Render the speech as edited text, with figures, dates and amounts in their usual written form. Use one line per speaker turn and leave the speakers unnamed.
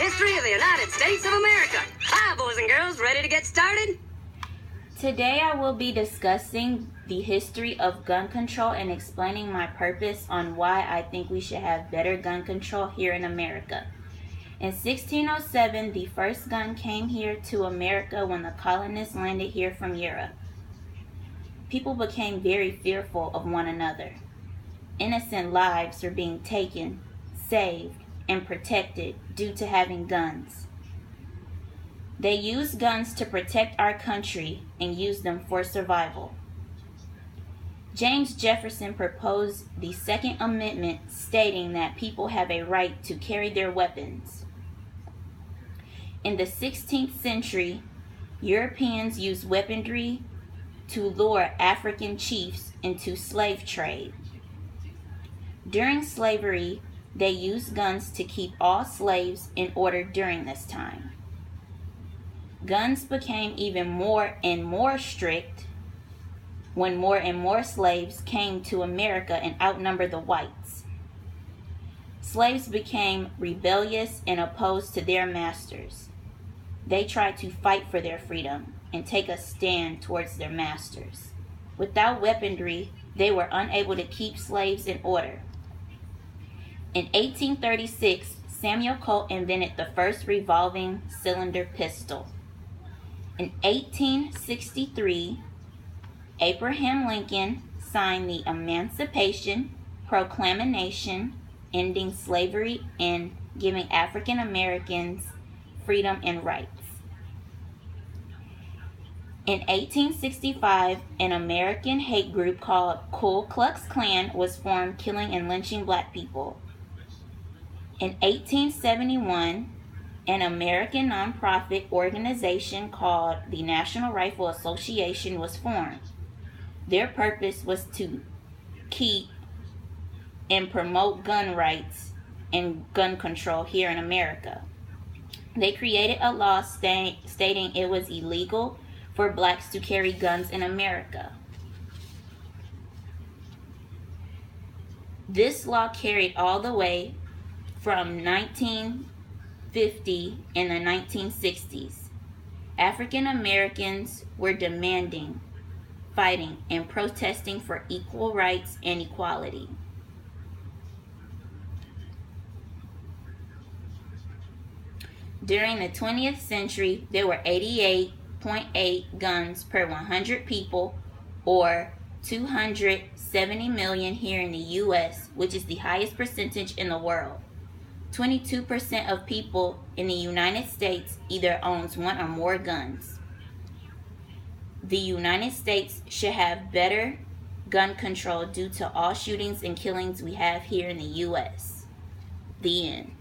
History of the United States of America. Hi, boys and girls, ready to get started?
Today I will be discussing the history of gun control and explaining my purpose on why I think we should have better gun control here in America. In 1607, the first gun came here to America when the colonists landed here from Europe. People became very fearful of one another. Innocent lives were being taken, saved, and protected due to having guns. They used guns to protect our country and used them for survival. James Jefferson proposed the Second Amendment stating that people have a right to carry their weapons. In the 16th century, Europeans used weaponry to lure African chiefs into slave trade. During slavery, they used guns to keep all slaves in order during this time. Guns became even more and more strict when more and more slaves came to America and outnumbered the whites. Slaves became rebellious and opposed to their masters. They tried to fight for their freedom and take a stand towards their masters. Without weaponry, they were unable to keep slaves in order. In 1836, Samuel Colt invented the first revolving cylinder pistol. In 1863, Abraham Lincoln signed the Emancipation Proclamation, ending slavery and giving African Americans freedom and rights. In 1865, an American hate group called Ku Klux Klan was formed, killing and lynching black people. In 1871, an American nonprofit organization called the National Rifle Association was formed. Their purpose was to keep and promote gun rights and gun control here in America. They created a law stating it was illegal for blacks to carry guns in America. This law carried all the way from 1950 in the 1960s. African Americans were demanding, fighting, and protesting for equal rights and equality. During the 20th century, there were 88.8 guns per 100 people, or 270 million here in the U.S., which is the highest percentage in the world. 22% of people in the United States either owns one or more guns. The United States should have better gun control due to all shootings and killings we have here in the U.S. The end.